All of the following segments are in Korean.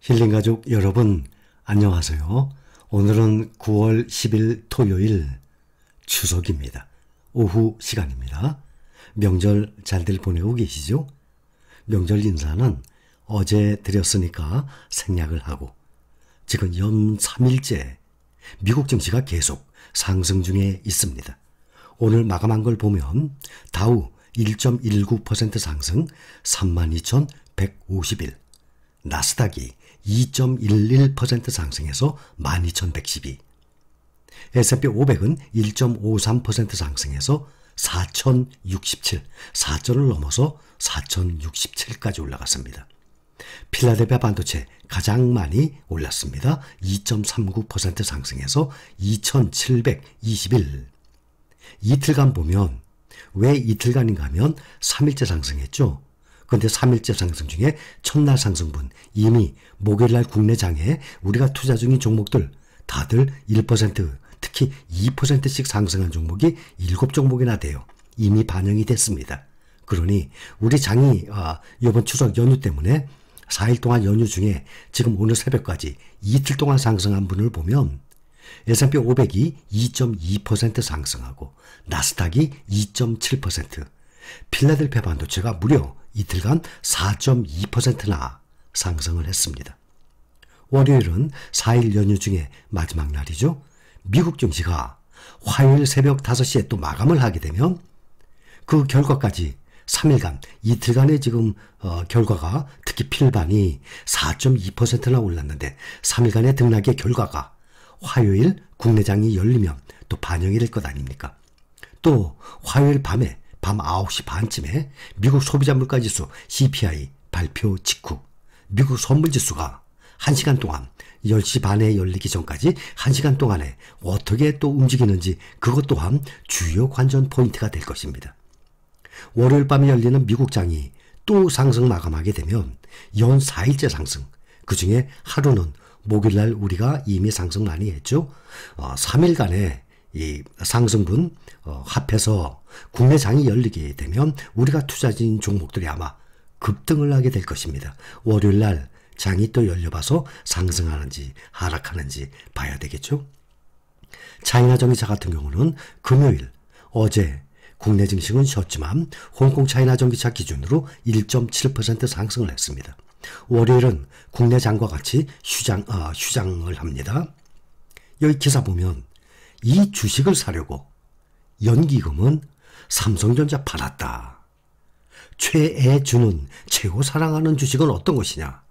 힐링가족 여러분 안녕하세요. 오늘은 9월 10일 토요일 추석입니다. 오후 시간입니다. 명절 잘들 보내고 계시죠? 명절 인사는 어제 드렸으니까 생략을 하고 지금 연 3일째 미국 증시가 계속 상승 중에 있습니다. 오늘 마감한 걸 보면 다우 1.19% 상승 32,151, 나스닥이 2.11% 상승해서 12,112, S&P 500은 1.53% 상승해서 4,067, 4전을 넘어서 4,067까지 올라갔습니다. 필라델피아 반도체 가장 많이 올랐습니다. 2.39% 상승해서 2,721. 이틀간 보면 왜 이틀간인가 하면 3일째 상승했죠. 그런데 3일째 상승 중에 첫날 상승분 이미 목요일날 국내 장에 우리가 투자 중인 종목들 다들 1% 특히 2%씩 상승한 종목이 7종목이나 돼요. 이미 반영이 됐습니다. 그러니 우리 장이 이번 추석 연휴 때문에 4일 동안 연휴 중에 지금 오늘 새벽까지 이틀 동안 상승한 분을 보면 S&P 500이 2.2% 상승하고 나스닥이 2.7%, 필라델피아 반도체가 무려 이틀간 4.2%나 상승을 했습니다. 월요일은 4일 연휴 중에 마지막 날이죠. 미국 증시가 화요일 새벽 5시에 또 마감을 하게 되면 그 결과까지 3일간, 이틀간의 지금 결과가 특히 필반이 4.2%나 올랐는데 3일간의 등락의 결과가 화요일 국내장이 열리면 또 반영이 될 것 아닙니까? 또 화요일 밤에 밤 9시 반쯤에 미국 소비자 물가지수 CPI 발표 직후 미국 선물지수가 1시간 동안 10시 반에 열리기 전까지 1시간 동안에 어떻게 또 움직이는지 그것 또한 주요 관전 포인트가 될 것입니다. 월요일 밤에 열리는 미국장이 또 상승 마감하게 되면 연 4일째 상승, 그 중에 하루는 목요일날 우리가 이미 상승 많이 했죠. 3일간의 이 상승분 합해서 국내 장이 열리게 되면 우리가 투자진 종목들이 아마 급등을 하게 될 것입니다. 월요일날 장이 또 열려봐서 상승하는지 하락하는지 봐야 되겠죠. 차이나 전기차 같은 경우는 금요일 어제 국내 증시는 쉬었지만 홍콩 차이나 전기차 기준으로 1.7% 상승을 했습니다. 월요일은 국내 장과 같이 휴장을 합니다. 여기 기사 보면 이 주식을 사려고 연기금은 삼성전자 팔았다. 최애주는 최고 사랑하는 주식은 어떤 것이냐.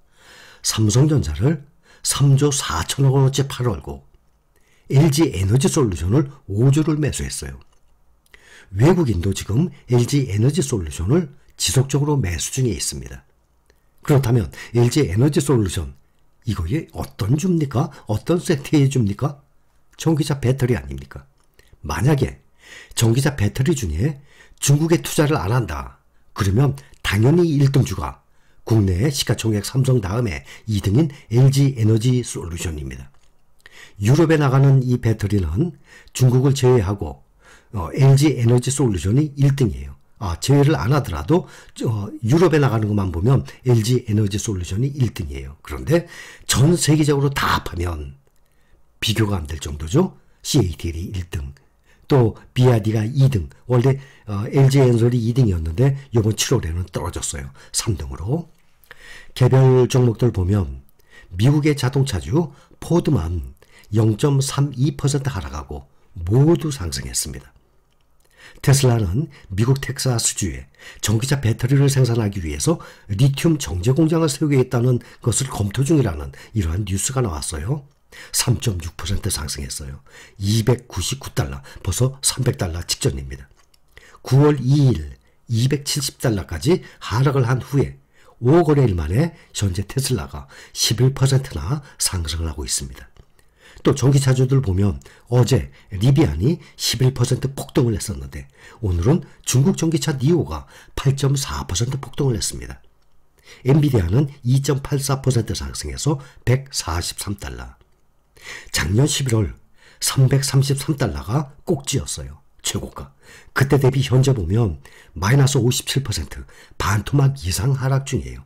삼성전자를 3조 4천억 원어치 팔아올고 LG에너지솔루션을 5조를 매수했어요. 외국인도 지금 LG에너지솔루션을 지속적으로 매수 중에 있습니다. 그렇다면 LG에너지솔루션 이거에 어떤 줍니까? 어떤 세트에 줍니까? 전기차 배터리 아닙니까? 만약에 전기차 배터리 중에 중국에 투자를 안 한다. 그러면 당연히 1등주가 국내의 시가총액 삼성 다음에 2등인 LG에너지솔루션입니다. 유럽에 나가는 이 배터리는 중국을 제외하고 LG에너지솔루션이 1등이에요. 제외를 안 하더라도 유럽에 나가는 것만 보면 LG에너지솔루션이 1등이에요. 그런데 전 세계적으로 다 합하면 비교가 안 될 정도죠. CATL이 1등, 또 BRD가 2등, 원래 LG에너지솔이 2등이었는데 이번 7월에는 떨어졌어요. 3등으로. 개별 종목들 보면 미국의 자동차주 포드만 0.32% 하락하고 모두 상승했습니다. 테슬라는 미국 텍사스주에 전기차 배터리를 생산하기 위해서 리튬 정제 공장을 세우겠다는 것을 검토 중이라는 이러한 뉴스가 나왔어요. 3.6% 상승했어요. 299달러, 벌써 300달러 직전입니다. 9월 2일 270달러까지 하락을 한 후에 5거래일 만에 현재 테슬라가 11%나 상승을 하고 있습니다. 또 전기차주들 보면 어제 리비안이 11% 폭등을 했었는데 오늘은 중국 전기차 니오가 8.4% 폭등을 했습니다. 엔비디아는 2.84% 상승해서 143달러. 작년 11월 333달러가 꼭지였어요. 최고가. 그때 대비 현재 보면 마이너스 57%, 반토막 이상 하락 중이에요.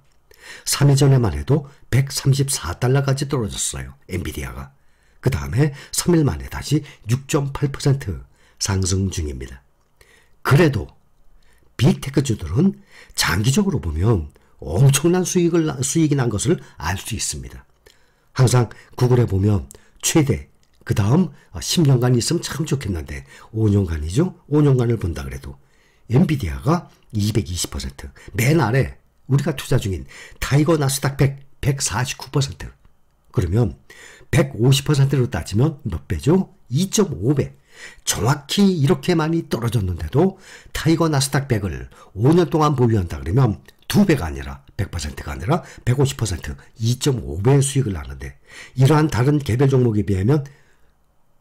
3일 전에만 해도 134달러까지 떨어졌어요. 엔비디아가. 그 다음에 3일 만에 다시 6.8% 상승 중입니다. 그래도 빅테크주들은 장기적으로 보면 엄청난 수익이 난 것을 알 수 있습니다. 항상 구글에 보면 최대, 그 다음 10년간 있으면 참 좋겠는데 5년간이죠. 5년간을 본다 그래도 엔비디아가 220%, 맨 아래 우리가 투자 중인 타이거 나스닥 149%. 그러면 150%로 따지면 몇 배죠? 2.5배. 정확히 이렇게 많이 떨어졌는데도 타이거 나스닥 100을 5년 동안 보유한다 그러면 2배가 아니라 100%가 아니라 150%, 2.5배의 수익을 나는데 이러한 다른 개별 종목에 비하면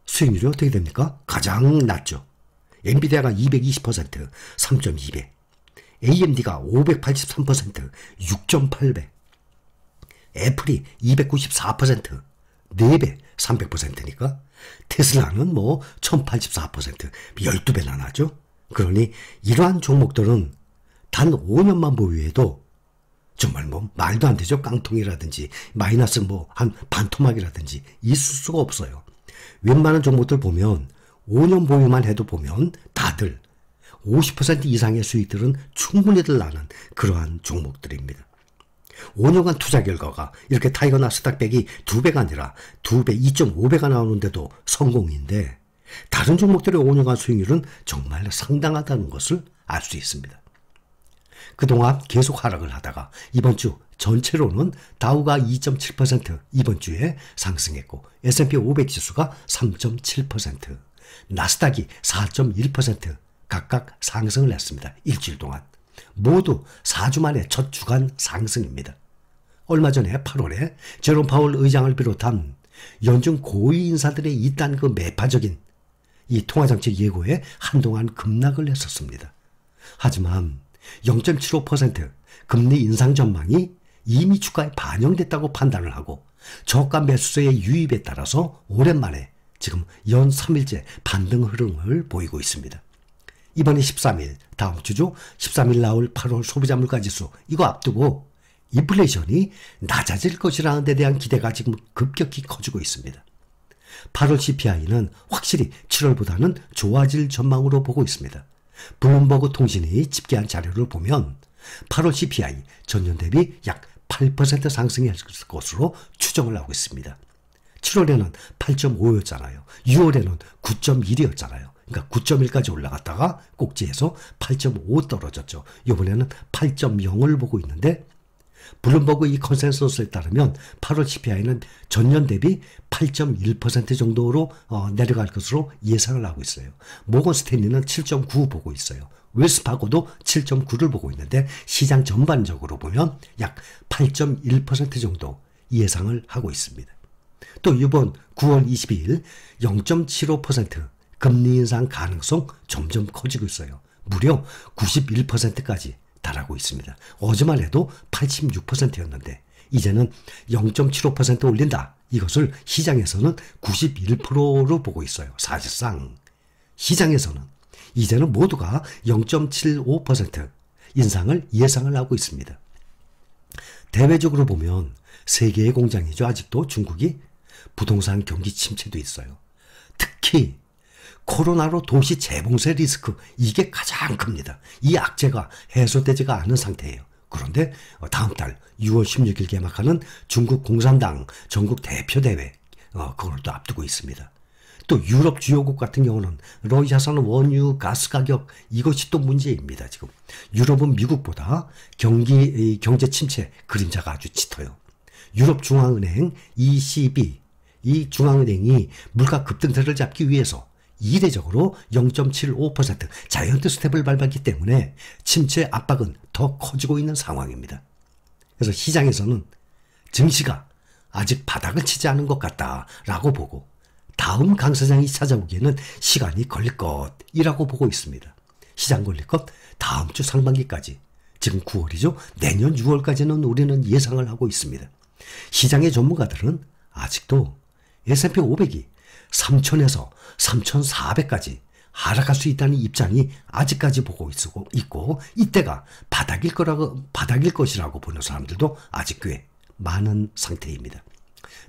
수익률이 어떻게 됩니까? 가장 낮죠. 엔비디아가 220%, 3.2배. AMD가 583%, 6.8배. 애플이 294%, 4배, 300%니까. 테슬라는 뭐 1084%, 12배나 나죠. 그러니 이러한 종목들은 단 5년만 보유해도 정말 뭐 말도 안 되죠. 깡통이라든지 마이너스 뭐 한 반토막이라든지 있을 수가 없어요. 웬만한 종목들 보면 5년 보유만 해도 보면 다들 50% 이상의 수익들은 충분히들 나는 그러한 종목들입니다. 5년간 투자 결과가 이렇게 타이거 나스닥 100이 2배가 아니라 2배, 2.5배가 나오는데도 성공인데 다른 종목들의 5년간 수익률은 정말 상당하다는 것을 알 수 있습니다. 그동안 계속 하락을 하다가 이번 주 전체로는 다우가 2.7% 이번 주에 상승했고 S&P 500 지수가 3.7%, 나스닥이 4.1% 각각 상승을 했습니다. 일주일 동안. 모두 4주 만에 첫 주간 상승입니다. 얼마 전에 8월에 제롬 파월 의장을 비롯한 연준 고위 인사들의 이딴 그 매파적인 이 통화정책 예고에 한동안 급락을 했었습니다. 하지만 0.75% 금리 인상 전망이 이미 주가에 반영됐다고 판단을 하고 저가 매수세의 유입에 따라서 오랜만에 지금 연 3일째 반등 흐름을 보이고 있습니다. 이번에 13일, 다음 주죠. 13일 나올 8월 소비자 물가지수 이거 앞두고 인플레이션이 낮아질 것이라는 데 대한 기대가 지금 급격히 커지고 있습니다. 8월 CPI는 확실히 7월보다는 좋아질 전망으로 보고 있습니다. 블룸버그 통신이 집계한 자료를 보면 8월 CPI 전년 대비 약 8% 상승했을 것으로 추정을 하고 있습니다. 7월에는 8.5였잖아요. 6월에는 9.1이었잖아요. 그러니까 9.1까지 올라갔다가 꼭지에서 8.5 떨어졌죠. 이번에는 8.0을 보고 있는데 블룸버그 이 컨센서스에 따르면 8월 CPI는 전년 대비 8.1% 정도로 내려갈 것으로 예상을 하고 있어요. 모건 스탠리는 7.9 보고 있어요. 웰스파고도 7.9를 보고 있는데 시장 전반적으로 보면 약 8.1% 정도 예상을 하고 있습니다. 또 이번 9월 22일 0.75% 금리 인상 가능성 점점 커지고 있어요. 무려 91%까지 달하고 있습니다. 어제만 해도 86%였는데 이제는 0.75% 올린다. 이것을 시장에서는 91%로 보고 있어요. 사실상 시장에서는 이제는 모두가 0.75% 인상을 예상을 하고 있습니다. 대외적으로 보면 세계의 공장이죠. 아직도 중국이 부동산 경기 침체도 있어요. 특히 코로나로 도시 재봉쇄 리스크 이게 가장 큽니다. 이 악재가 해소되지가 않은 상태예요. 그런데 다음 달 6월 16일 개막하는 중국 공산당 전국 대표대회 그걸 또 앞두고 있습니다. 또 유럽 주요국 같은 경우는 러시아산 원유 가스 가격 이것이 또 문제입니다. 지금 유럽은 미국보다 경제 침체 그림자가 아주 짙어요. 유럽 중앙은행 ECB 이 중앙은행이 물가 급등세를 잡기 위해서 이례적으로 0.75% 자이언트 스텝을 밟았기 때문에 침체 압박은 더 커지고 있는 상황입니다. 그래서 시장에서는 증시가 아직 바닥을 치지 않은 것 같다라고 보고 다음 강세장이 찾아오기에는 시간이 걸릴 것이라고 보고 있습니다. 시장 걸릴 것 다음 주 상반기까지 지금 9월이죠. 내년 6월까지는 우리는 예상을 하고 있습니다. 시장의 전문가들은 아직도 S&P 500이 3,000에서 3,400까지 하락할 수 있다는 입장이 아직까지 보고 있고 이때가 바닥일 것이라고 보는 사람들도 아직 꽤 많은 상태입니다.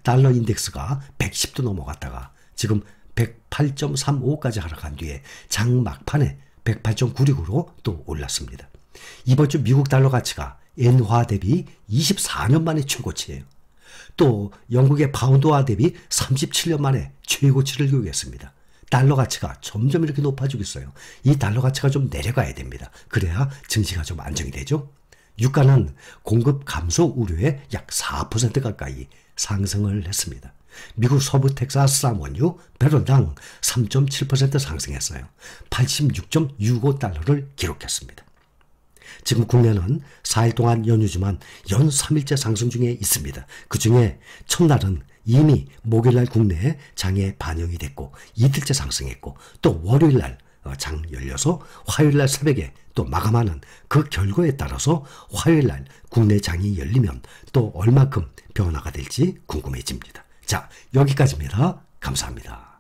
달러 인덱스가 110도 넘어갔다가 지금 108.35까지 하락한 뒤에 장 막판에 108.96으로 또 올랐습니다. 이번 주 미국 달러 가치가 엔화 대비 24년 만에 최고치예요. 또 영국의 파운드화 대비 37년 만에 최고치를 기록했습니다. 달러 가치가 점점 이렇게 높아지고 있어요. 이 달러 가치가 좀 내려가야 됩니다. 그래야 증시가 좀 안정이 되죠. 유가는 공급 감소 우려에 약 4% 가까이 상승을 했습니다. 미국 서부 텍사스산 원유 배럴당 3.7% 상승했어요. 86.65달러를 기록했습니다. 지금 국내는 4일 동안 연휴지만 연 3일째 상승 중에 있습니다. 그중에 첫날은 이미 목요일날 국내에 장에 반영이 됐고 이틀째 상승했고 또 월요일날 장 열려서 화요일날 새벽에 또 마감하는 그 결과에 따라서 화요일날 국내 장이 열리면 또 얼마큼 변화가 될지 궁금해집니다. 자, 여기까지입니다. 감사합니다.